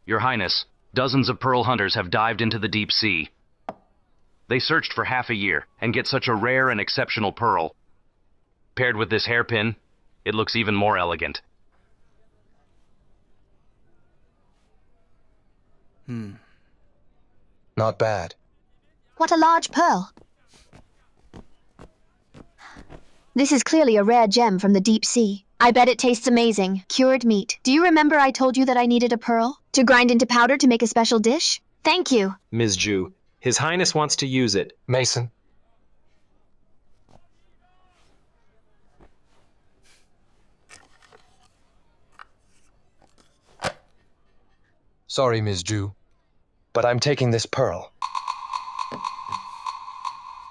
Your Highness, dozens of pearl hunters have dived into the deep sea. They searched for half a year and get such a rare and exceptional pearl. Paired with this hairpin, it looks even more elegant. Not bad. What a large pearl. This is clearly a rare gem from the deep sea. I bet it tastes amazing. Cured meat. Do you remember I told you that I needed a pearl? To grind into powder to make a special dish? Thank you. Ms. Zhu, His Highness wants to use it. Mason. Sorry, Ms. Zhu, but I'm taking this pearl.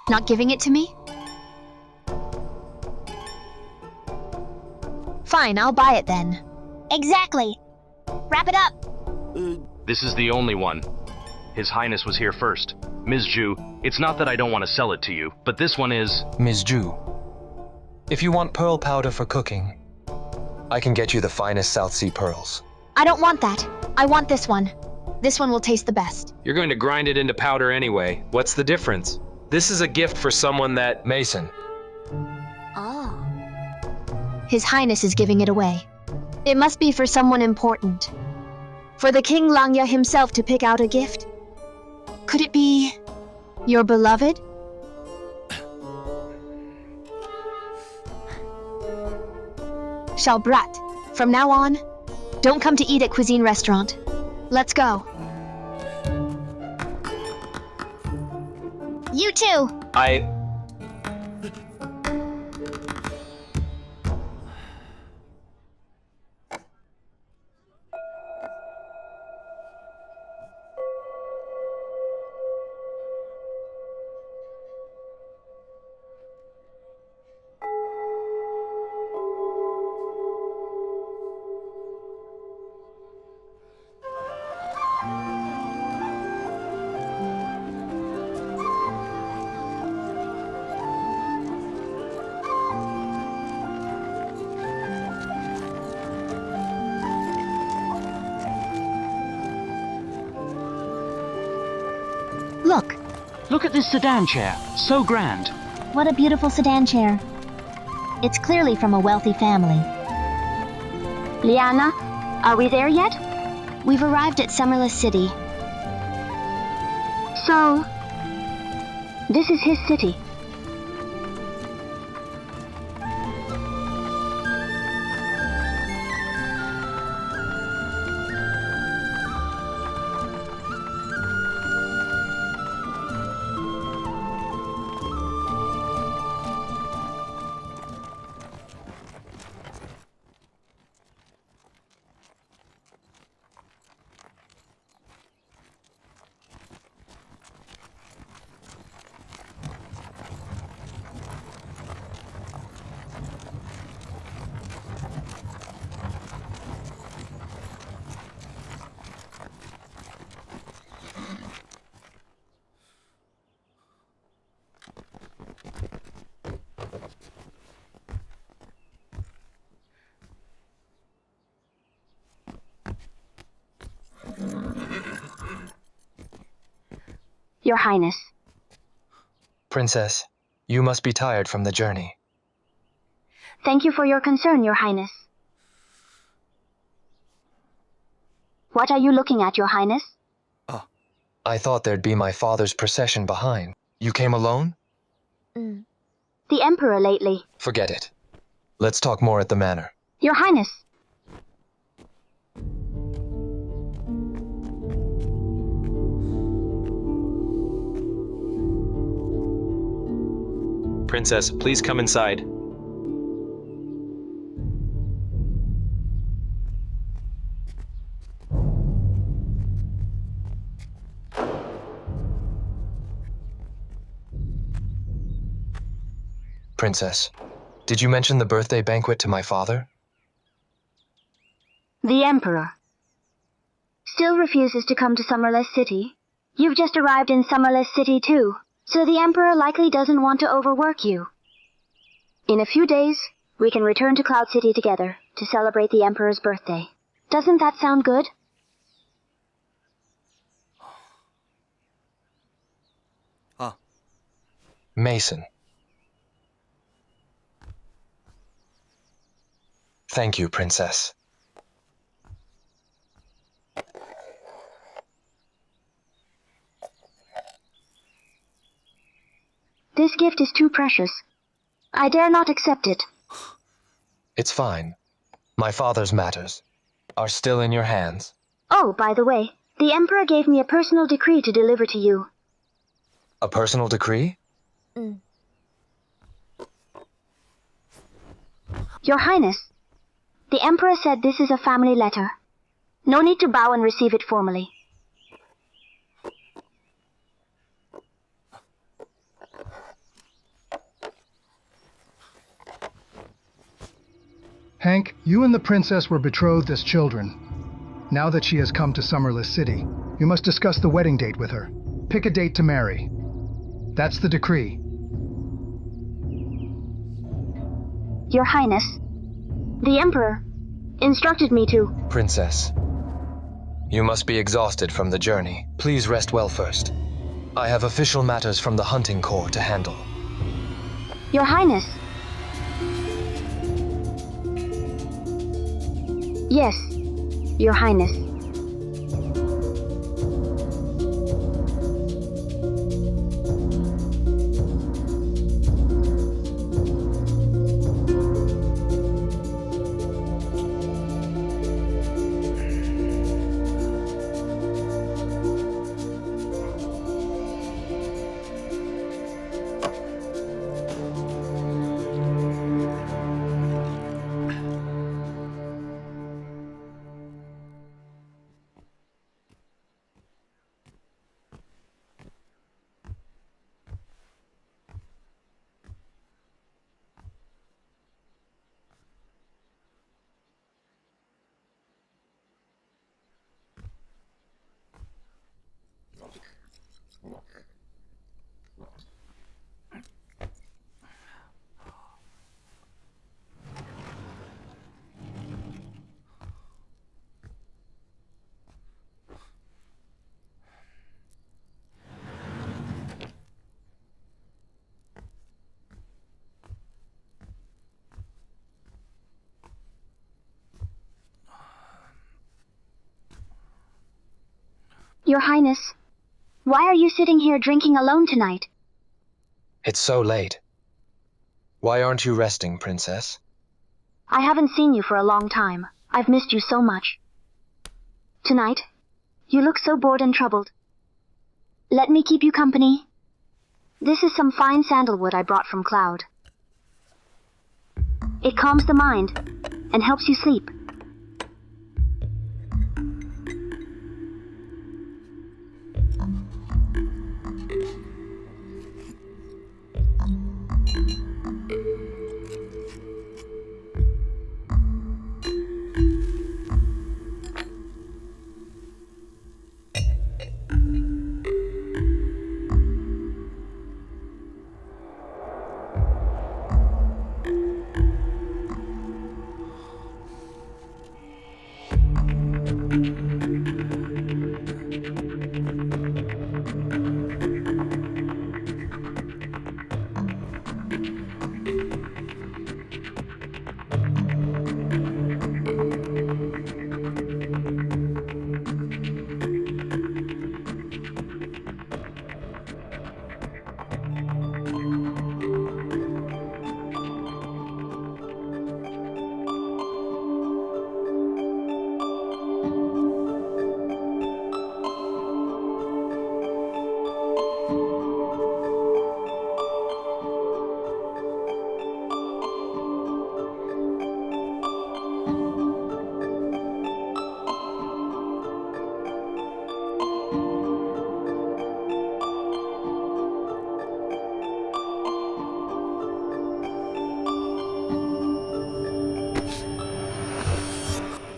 Not giving it to me? Fine, I'll buy it then. Exactly. Wrap it up. This is the only one. His Highness was here first. Ms. Zhu, it's not that I don't want to sell it to you, but this one is... Ms. Zhu, if you want pearl powder for cooking, I can get you the finest South Sea pearls. I don't want that. I want this one. This one will taste the best. You're going to grind it into powder anyway. What's the difference? This is a gift for someone that... Mason. His Highness is giving it away. It must be for someone important. For the King Langyang himself to pick out a gift? Could it be your beloved? Brat, from now on, don't come to eat at Cuisine Restaurant. Let's go. You too. Look at this sedan chair. So grand. What a beautiful sedan chair. It's clearly from a wealthy family. Liana, are we there yet? We've arrived at Summerless City. So, this is his city. Your Highness. Princess, you must be tired from the journey. Thank you for your concern, Your Highness. What are you looking at, Your Highness? I thought there'd be my father's procession behind. You came alone? The Emperor lately. Forget it. Let's talk more at the manor. Your Highness. Princess, please come inside. Princess, did you mention the birthday banquet to my father? The Emperor. Still refuses to come to Summerless City? You've just arrived in Summerless City too. So the Emperor likely doesn't want to overwork you. In a few days, we can return to Cloud City together to celebrate the Emperor's birthday. Doesn't that sound good? Mason. Thank you, Princess. This gift is too precious. I dare not accept it. It's fine. My father's matters are still in your hands. Oh, by the way, the Emperor gave me a personal decree to deliver to you. A personal decree? Your Highness, the Emperor said this is a family letter. No need to bow and receive it formally. Hank, you and the princess were betrothed as children. Now that she has come to Summerless City, you must discuss the wedding date with her. Pick a date to marry. That's the decree. Your Highness, the Emperor instructed me to... Princess, you must be exhausted from the journey. Please rest well first. I have official matters from the hunting corps to handle. Your Highness. Yes, Your Highness. Your Highness, why are you sitting here drinking alone tonight? It's so late. Why aren't you resting, Princess? I haven't seen you for a long time. I've missed you so much. Tonight, you look so bored and troubled. Let me keep you company. This is some fine sandalwood I brought from Cloud. It calms the mind and helps you sleep.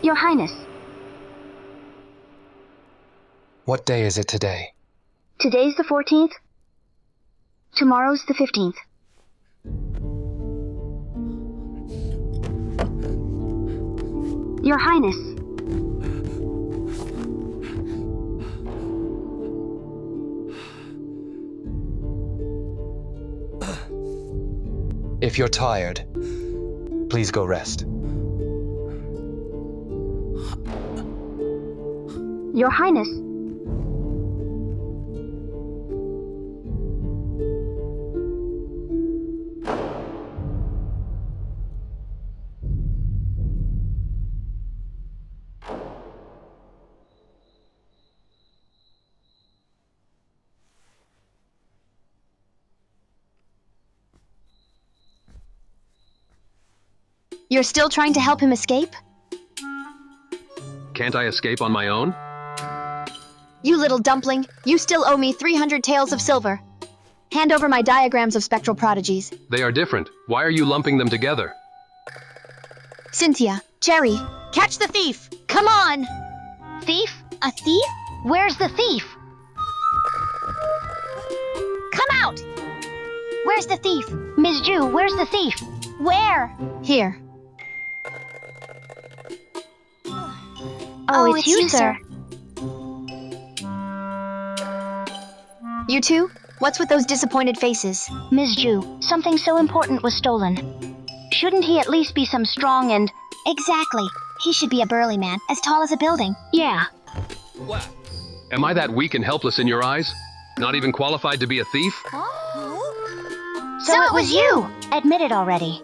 Your Highness. What day is it today? Today's the 14th. Tomorrow's the 15th. Your Highness. If you're tired, please go rest. Your Highness. You're still trying to help him escape? Can't I escape on my own? You little dumpling, you still owe me 300 taels of silver. Hand over my diagrams of spectral prodigies. They are different. Why are you lumping them together? Cynthia, Cherry, catch the thief! Come on! Thief? A thief? Where's the thief? Come out! Where's the thief? Ms. Zhu, where's the thief? Where? Here. Oh, it's you, sir. You two? What's with those disappointed faces? Ms. Zhu, something so important was stolen. Shouldn't he at least be some strong and... Exactly. He should be a burly man, as tall as a building. Yeah. Am I that weak and helpless in your eyes? Not even qualified to be a thief? So it was you! Admit it already.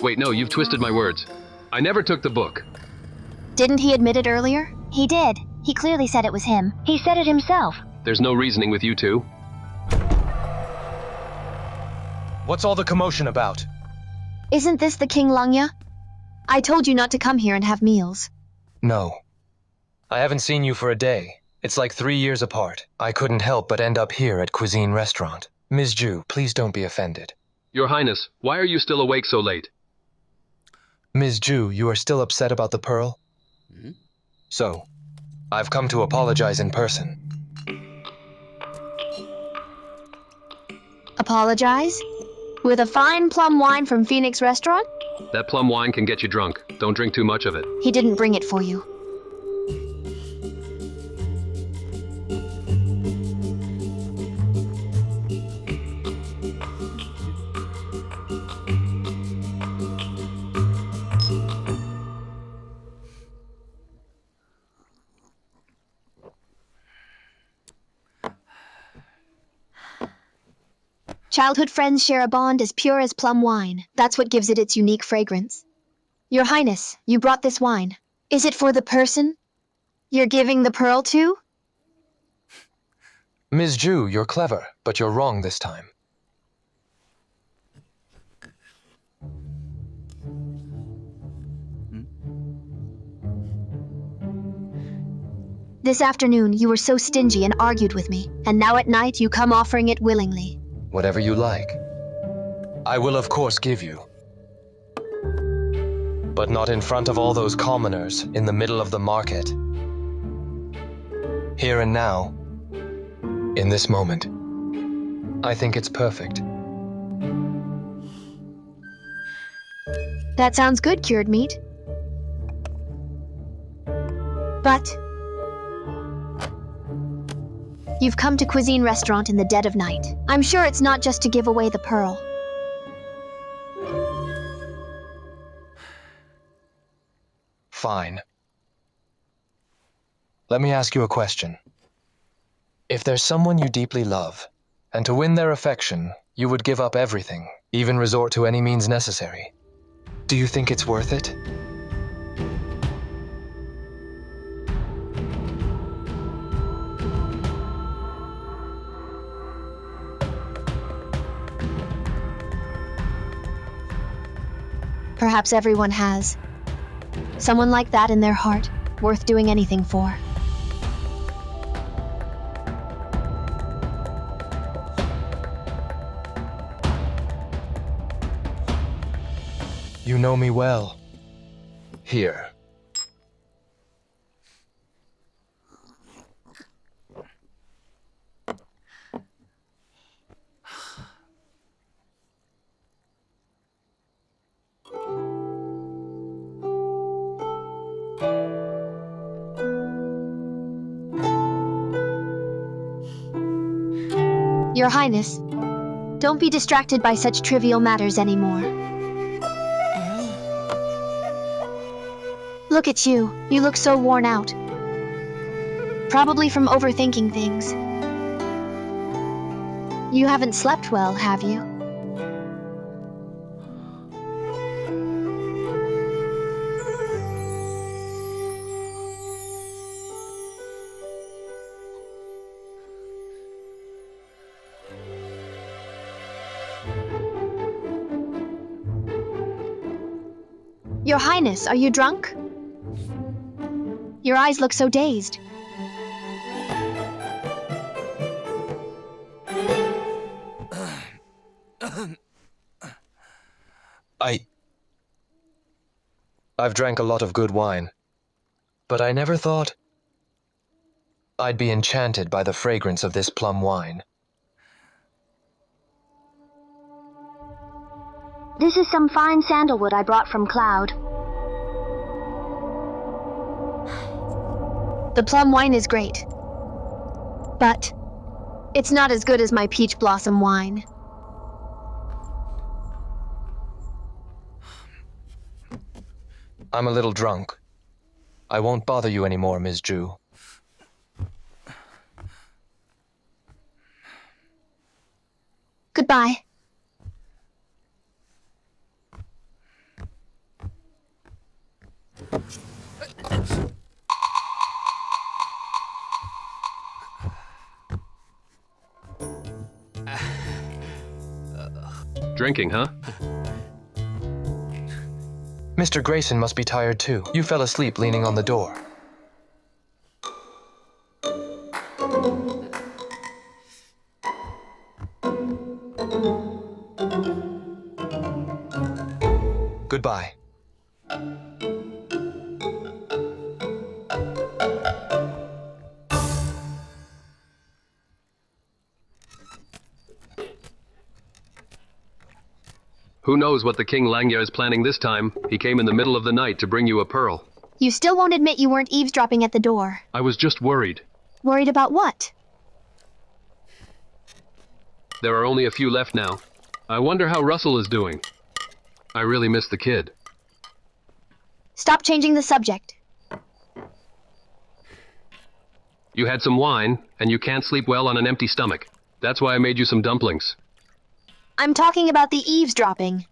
Wait, no, you've twisted my words. I never took the book. Didn't he admit it earlier? He did. He clearly said it was him. He said it himself. There's no reasoning with you two. What's all the commotion about? Isn't this the King Langya? I told you not to come here and have meals. No. I haven't seen you for a day. It's like 3 years apart. I couldn't help but end up here at Cuisine Restaurant. Ms. Zhu, please don't be offended. Your Highness, why are you still awake so late? Ms. Zhu, you are still upset about the pearl? So, I've come to apologize in person. Apologize? With a fine plum wine from Phoenix Restaurant? That plum wine can get you drunk. Don't drink too much of it. He didn't bring it for you. Childhood friends share a bond as pure as plum wine. That's what gives it its unique fragrance. Your Highness, you brought this wine. Is it for the person you're giving the pearl to? Ms. Zhu, you're clever, but you're wrong this time. This afternoon, you were so stingy and argued with me, and now at night you come offering it willingly. Whatever you like. I will of course give you. But not in front of all those commoners in the middle of the market. Here and now, in this moment, I think it's perfect. That sounds good, cured meat. But you've come to Cuisine Restaurant in the dead of night. I'm sure it's not just to give away the pearl. Fine. Let me ask you a question. If there's someone you deeply love, and to win their affection, you would give up everything, even resort to any means necessary, do you think it's worth it? Perhaps everyone has. Someone like that in their heart, worth doing anything for. You know me well. Here. Your Highness, Don't be distracted by such trivial matters anymore. Look at you. You look so worn out. Probably from overthinking things. You haven't slept well, have you? Your Highness, are you drunk? Your eyes look so dazed. I've drank a lot of good wine, but I never thought I'd be enchanted by the fragrance of this plum wine. This is some fine sandalwood I brought from Cloud. The plum wine is great, but it's not as good as my peach blossom wine. I'm a little drunk. I won't bother you anymore, Ms. Zhu. Goodbye. Drinking, huh? Mr. Grayson must be tired too. You fell asleep leaning on the door. Goodbye. Who knows what the King Langyang is planning this time? He came in the middle of the night to bring you a pearl. You still won't admit you weren't eavesdropping at the door. I was just worried. Worried about what? There are only a few left now. I wonder how Russell is doing. I really miss the kid. Stop changing the subject. You had some wine, and you can't sleep well on an empty stomach. That's why I made you some dumplings. I'm talking about the eavesdropping.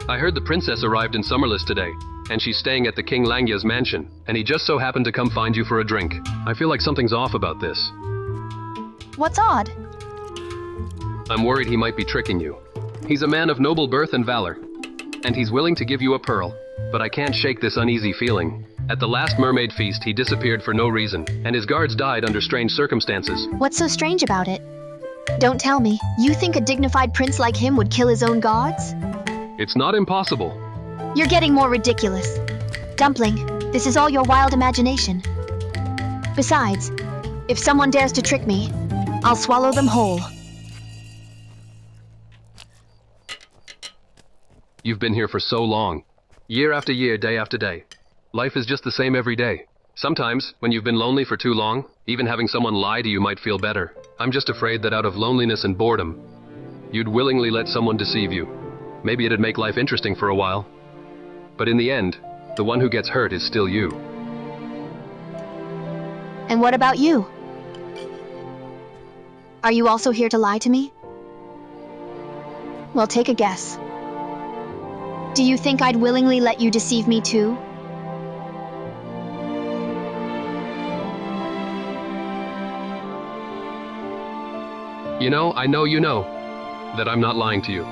I heard the princess arrived in Summerless today, and she's staying at the King Langyang's mansion, and he just so happened to come find you for a drink. I feel like something's off about this. What's odd? I'm worried he might be tricking you. He's a man of noble birth and valor, and he's willing to give you a pearl, but I can't shake this uneasy feeling. At the last mermaid feast, he disappeared for no reason, and his guards died under strange circumstances. What's so strange about it? Don't tell me. You think a dignified prince like him would kill his own gods? It's not impossible. You're getting more ridiculous. Dumpling, this is all your wild imagination. Besides, if someone dares to trick me, I'll swallow them whole. You've been here for so long. Year after year, day after day. Life is just the same every day. Sometimes, when you've been lonely for too long, even having someone lie to you might feel better. I'm just afraid that out of loneliness and boredom, you'd willingly let someone deceive you. Maybe it'd make life interesting for a while. But in the end, the one who gets hurt is still you. And what about you? Are you also here to lie to me? Well, take a guess. Do you think I'd willingly let you deceive me too? You know that I'm not lying to you.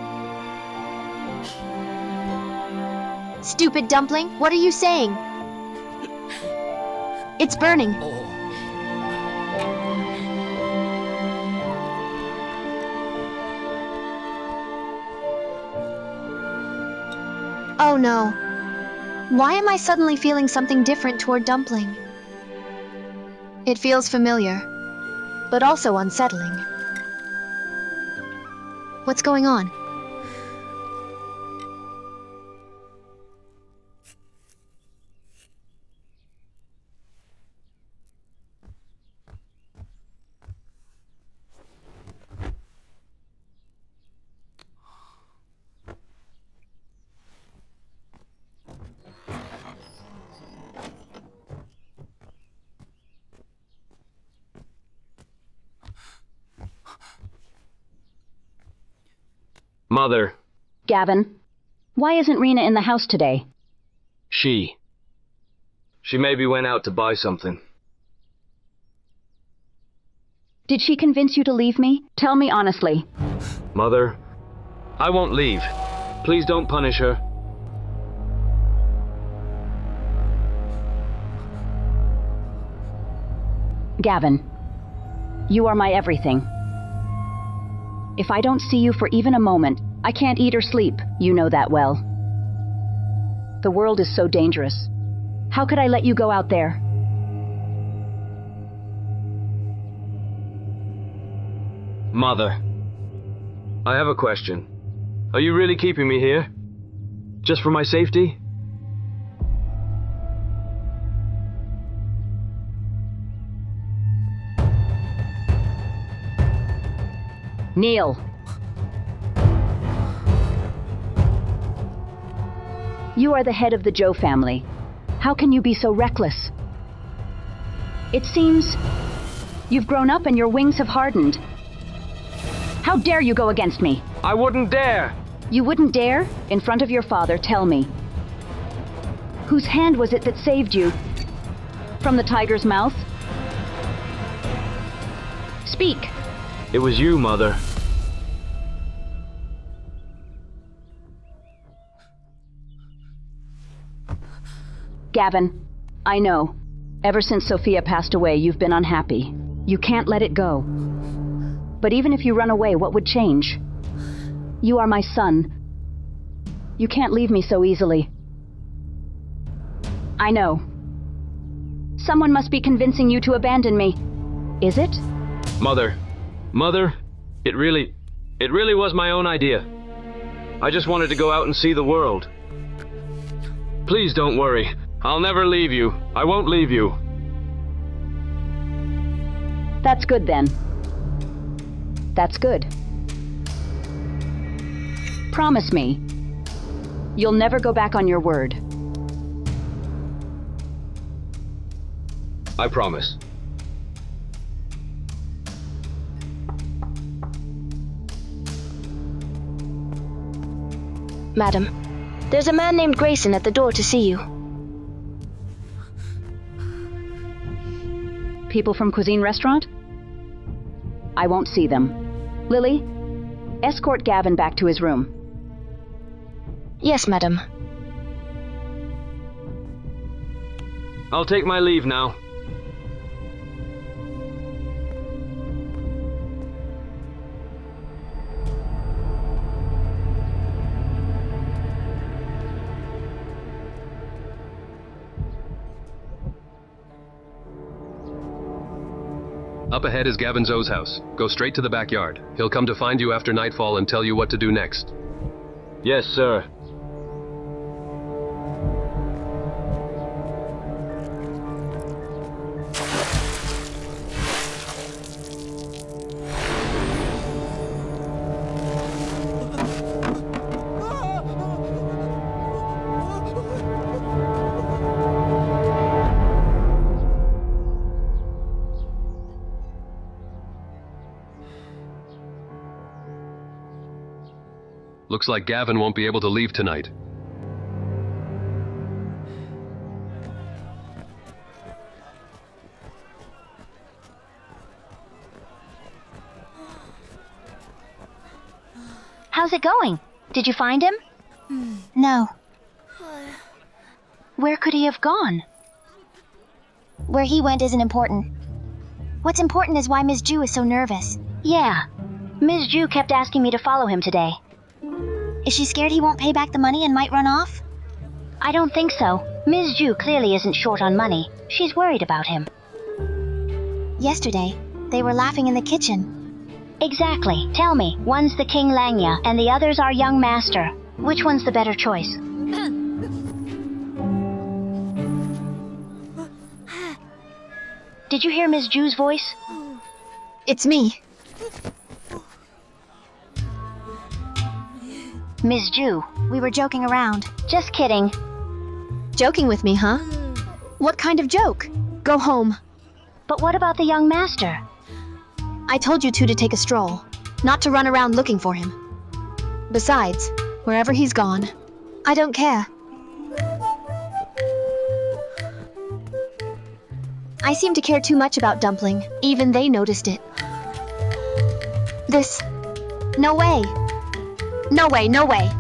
Stupid dumpling, what are you saying? It's burning. Oh no. Why am I suddenly feeling something different toward Dumpling? It feels familiar, but also unsettling. What's going on? Mother, Gavin, why isn't Rena in the house today? she maybe went out to buy something. Did she convince you to leave me? Tell me honestly. Mother, I won't leave. Please don't punish her. Gavin, you are my everything. If I don't see you for even a moment, I can't eat or sleep. You know that well. The world is so dangerous. How could I let you go out there? Mother, I have a question. Are you really keeping me here? Just for my safety? Neil. You are the head of the Zhou family. How can you be so reckless? It seems you've grown up and your wings have hardened. How dare you go against me? I wouldn't dare! You wouldn't dare? In front of your father, tell me. Whose hand was it that saved you? From the tiger's mouth? Speak. It was you, Mother. Gavin, I know. Ever since Sophia passed away, you've been unhappy. You can't let it go. But even if you run away, what would change? You are my son. You can't leave me so easily. I know. Someone must be convincing you to abandon me. Is it? Mother, it really was my own idea. I just wanted to go out and see the world. Please don't worry. I'll never leave you. I won't leave you. That's good then. That's good. Promise me, you'll never go back on your word. I promise. Madam, there's a man named Grayson at the door to see you. People from Cuisine Restaurant? I won't see them. Lily, escort Gavin back to his room. Yes, madam. I'll take my leave now. Up ahead is Gavin Zhou's house. Go straight to the backyard. He'll come to find you after nightfall and tell you what to do next. Yes, sir. Looks like Gavin won't be able to leave tonight. How's it going? Did you find him? No. Where could he have gone? Where he went isn't important. What's important is why Ms. Zhu is so nervous. Yeah. Ms. Zhu kept asking me to follow him today. Is she scared he won't pay back the money and might run off? I don't think so. Ms. Zhu clearly isn't short on money. She's worried about him. Yesterday, they were laughing in the kitchen. Exactly. Tell me, one's the King Langya and the other's our young master. Which one's the better choice? Did you hear Ms. Zhu's voice? It's me. Ms. Zhu. We were joking around. Just kidding. Joking with me, huh? What kind of joke? Go home. But what about the young master? I told you two to take a stroll, not to run around looking for him. Besides, wherever he's gone, I don't care. I seem to care too much about Dumpling. Even they noticed it. This... No way. No way, no way.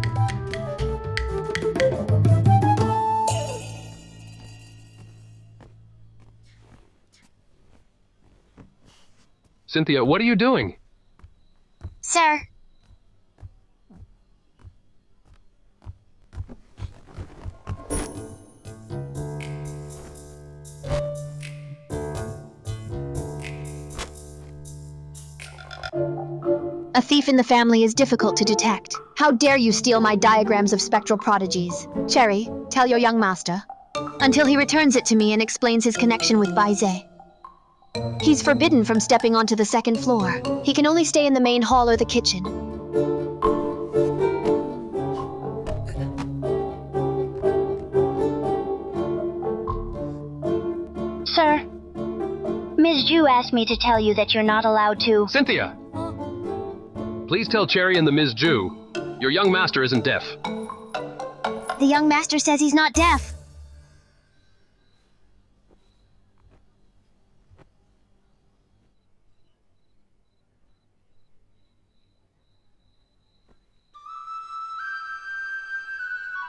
Cynthia, what are you doing? Sir. A thief in the family is difficult to detect. How dare you steal my diagrams of spectral prodigies? Cherry, tell your young master. Until he returns it to me and explains his connection with Baize. He's forbidden from stepping onto the second floor. He can only stay in the main hall or the kitchen. Sir, Ms. Zhu asked me to tell you that you're not allowed to... Cynthia! Please tell Cherry and the Ms. Zhu, your young master isn't deaf. The young master says he's not deaf.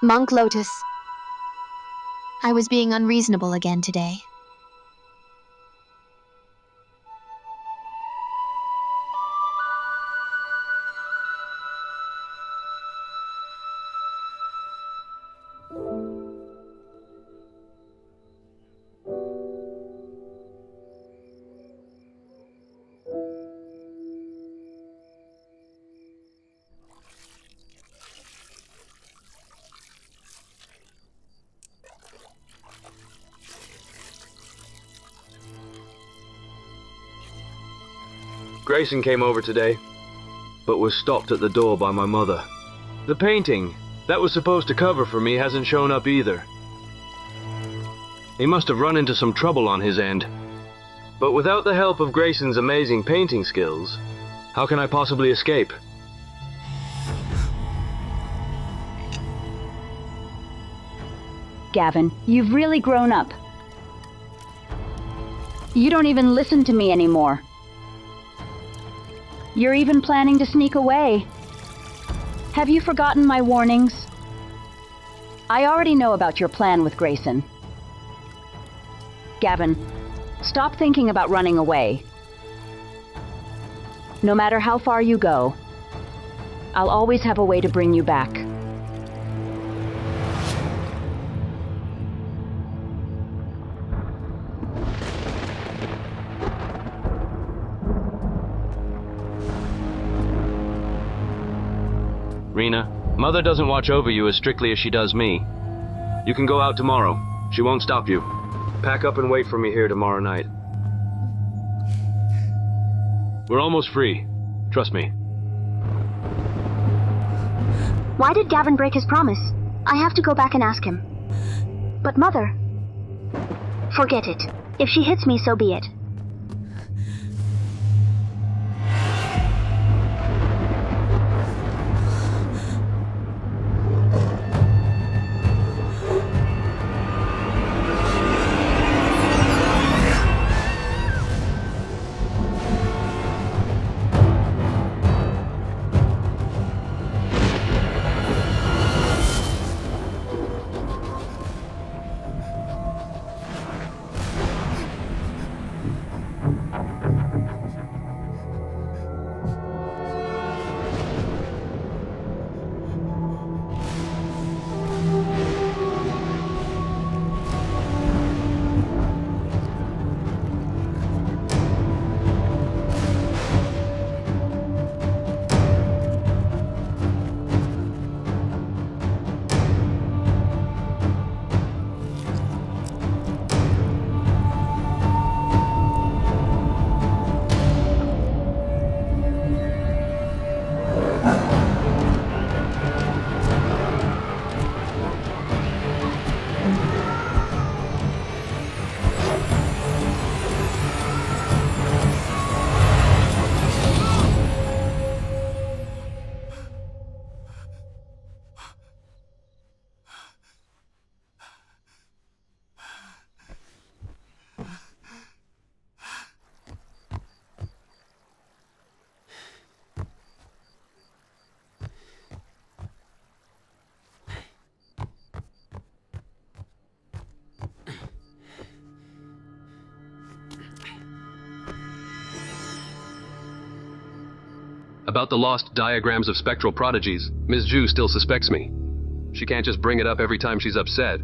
Monk Lotus. I was being unreasonable again today. Grayson came over today, but was stopped at the door by my mother. The painting that was supposed to cover for me hasn't shown up either. He must have run into some trouble on his end. But without the help of Grayson's amazing painting skills, how can I possibly escape? Gavin, you've really grown up. You don't even listen to me anymore. You're even planning to sneak away. Have you forgotten my warnings? I already know about your plan with Grayson. Gavin, stop thinking about running away. No matter how far you go, I'll always have a way to bring you back. Rena, Mother doesn't watch over you as strictly as she does me. You can go out tomorrow. She won't stop you. Pack up and wait for me here tomorrow night. We're almost free. Trust me. Why did Gavin break his promise? I have to go back and ask him. But Mother... Forget it. If she hits me, so be it. About the lost diagrams of spectral prodigies, Ms. Zhu still suspects me. She can't just bring it up every time she's upset.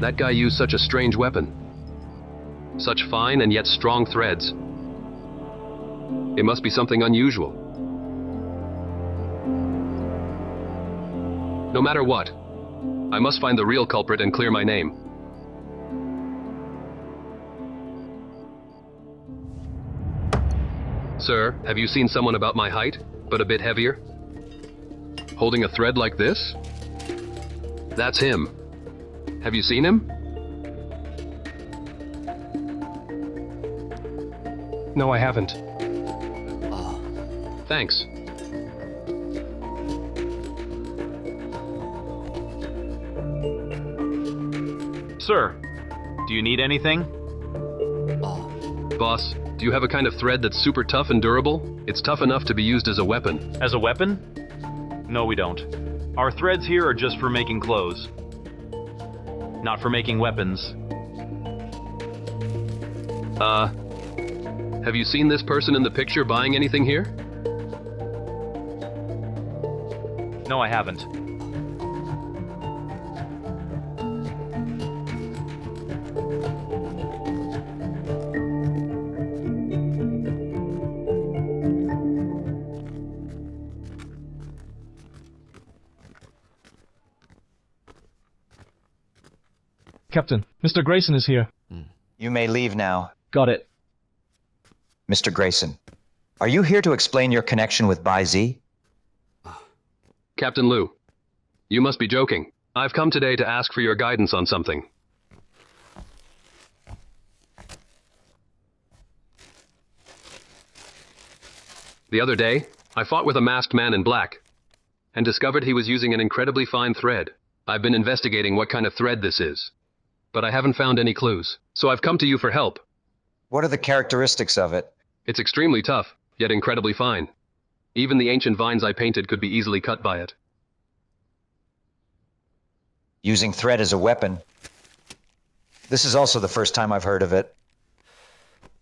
That guy used such a strange weapon. Such fine and yet strong threads. It must be something unusual. No matter what, I must find the real culprit and clear my name. Sir, have you seen someone about my height, but a bit heavier? Holding a thread like this? That's him. Have you seen him? No, I haven't. Thanks. Sir, do you need anything? Boss, do you have a kind of thread that's super tough and durable? It's tough enough to be used as a weapon. As a weapon? No, we don't. Our threads here are just for making clothes. Not for making weapons. Have you seen this person in the picture buying anything here? No, I haven't. Captain, Mr. Grayson is here. You may leave now. Got it. Mr. Grayson, are you here to explain your connection with Bai Zi? Captain Liu, you must be joking. I've come today to ask for your guidance on something. The other day, I fought with a masked man in black, and discovered he was using an incredibly fine thread. I've been investigating what kind of thread this is, but I haven't found any clues, so I've come to you for help. What are the characteristics of it? It's extremely tough, yet incredibly fine. Even the ancient vines I painted could be easily cut by it. Using thread as a weapon. This is also the first time I've heard of it.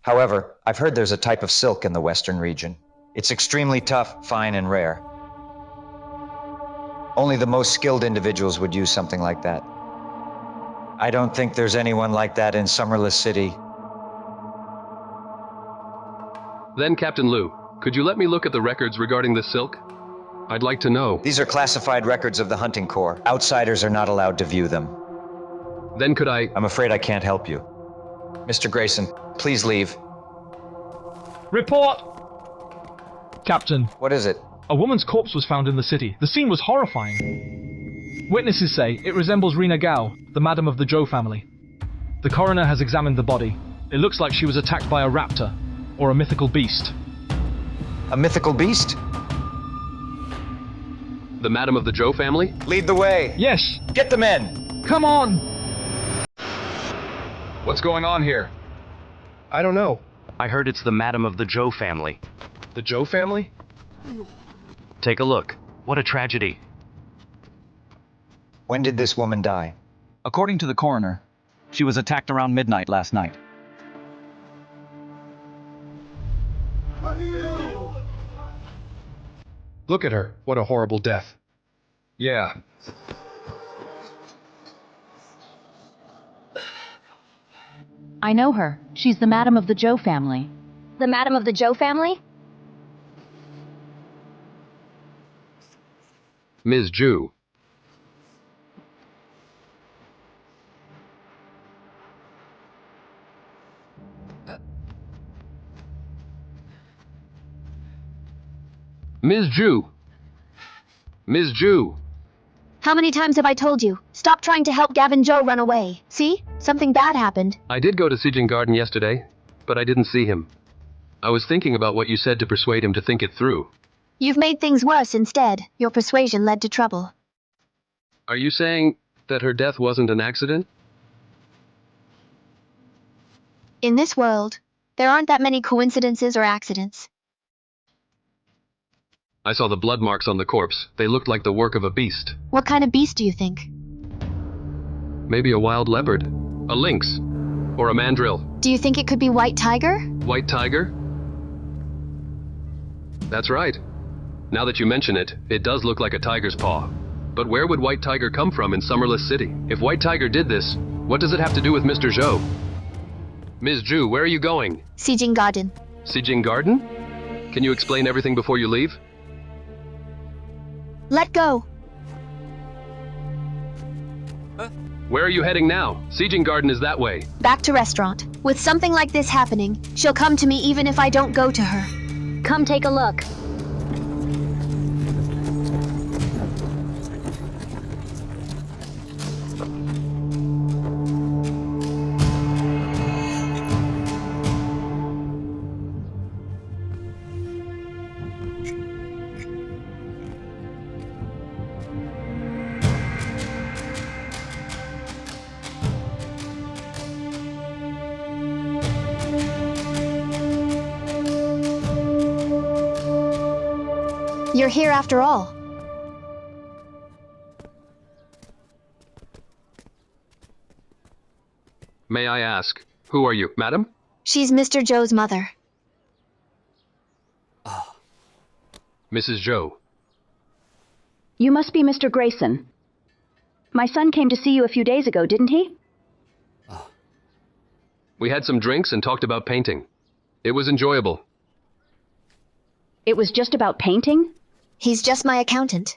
However, I've heard there's a type of silk in the western region. It's extremely tough, fine, and rare. Only the most skilled individuals would use something like that. I don't think there's anyone like that in Summerless City. Then, Captain Liu, could you let me look at the records regarding this silk? I'd like to know. These are classified records of the Hunting Corps. Outsiders are not allowed to view them. Then could I... I'm afraid I can't help you. Mr. Grayson, please leave. Report! Captain, What is it? a woman's corpse was found in the city. The scene was horrifying. Witnesses say it resembles Rina Gao, the madam of the Zhou family. The coroner has examined the body. It looks like she was attacked by a raptor, or a mythical beast. A mythical beast? The madam of the Zhou family? Lead the way. Yes! Get the men. Come on! What's going on here? I don't know. I heard it's the madam of the Zhou family. The Zhou family? Take a look. What a tragedy. When did this woman die? According to the coroner, she was attacked around midnight last night. Look at her. What a horrible death. Yeah. I know her. She's the madam of the Zhou family. The madam of the Zhou family? Ms. Zhu. Ms. Zhu. Ms. Zhu. How many times have I told you? Stop trying to help Gavin Zhou run away. See? Something bad happened. I did go to Sijing Garden yesterday, but I didn't see him. I was thinking about what you said to persuade him to think it through. You've made things worse instead. Your persuasion led to trouble. Are you saying that her death wasn't an accident? In this world, there aren't that many coincidences or accidents. I saw the blood marks on the corpse. They looked like the work of a beast. What kind of beast do you think? Maybe a wild leopard, a lynx, or a mandrill. Do you think it could be White Tiger? White tiger? That's right. Now that you mention it, it does look like a tiger's paw. But where would White Tiger come from in Summerless City? If White Tiger did this, what does it have to do with Mr. Zhou? Ms. Zhu, where are you going? Xijing Garden. Xijing Garden? Can you explain everything before you leave? Let go. Where are you heading now? Xijing Garden is that way. Back to restaurant. With something like this happening, she'll come to me even if I don't go to her. Come take a look. You're here after all. May I ask, who are you, madam? She's Mr. Zhou's mother. Mrs. Zhou. You must be Mr. Grayson. My son came to see you a few days ago, didn't he? We had some drinks and talked about painting. It was enjoyable. It was just about painting? He's just my accountant.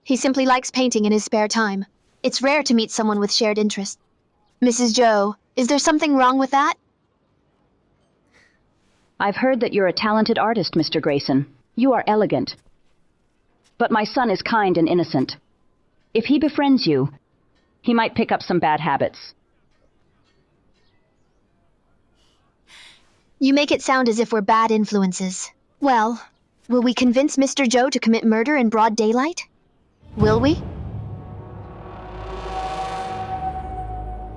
He simply likes painting in his spare time. It's rare to meet someone with shared interests. Mrs. Zhou, is there something wrong with that? I've heard that you're a talented artist, Mr. Grayson. You are elegant. But my son is kind and innocent. If he befriends you, he might pick up some bad habits. You make it sound as if we're bad influences. Well, will we convince Mr. Zhou to commit murder in broad daylight? Will we?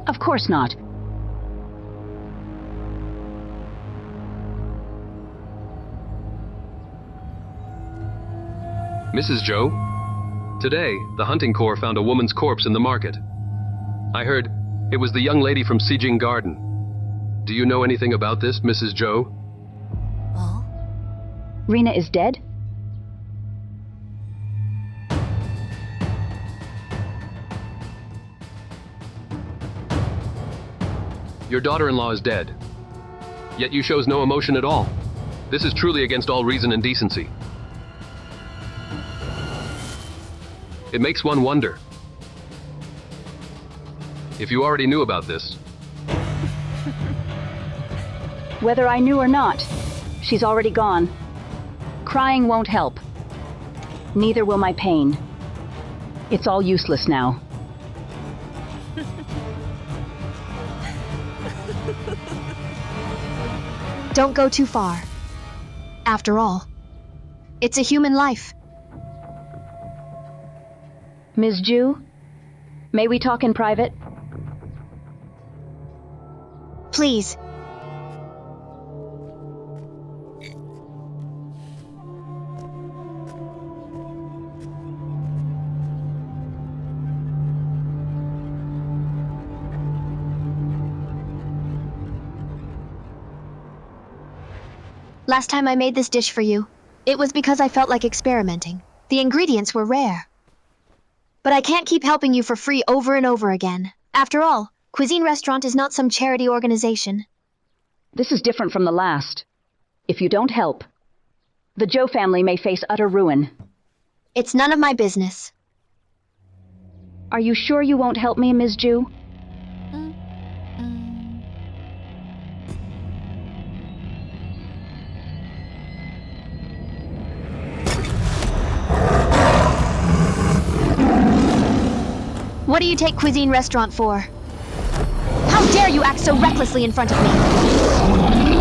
Of course not. Mrs. Zhou, today, the hunting corps found a woman's corpse in the market. I heard it was the young lady from Xijing Garden. Do you know anything about this, Mrs. Zhou? Rena is dead? Your daughter-in-law is dead. Yet you shows no emotion at all. This is truly against all reason and decency. It makes one wonder. If you already knew about this. Whether I knew or not, she's already gone. Crying won't help. Neither will my pain. It's all useless now. Don't go too far. After all, it's a human life. Ms. Zhu, may we talk in private? Please. Last time I made this dish for you, it was because I felt like experimenting. The ingredients were rare. But I can't keep helping you for free over and over again. After all, Cuisine Restaurant is not some charity organization. This is different from the last. If you don't help, the Zhou family may face utter ruin. It's none of my business. Are you sure you won't help me, Ms. Zhu? What do you take Cuisine Restaurant for? How dare you act so recklessly in front of me?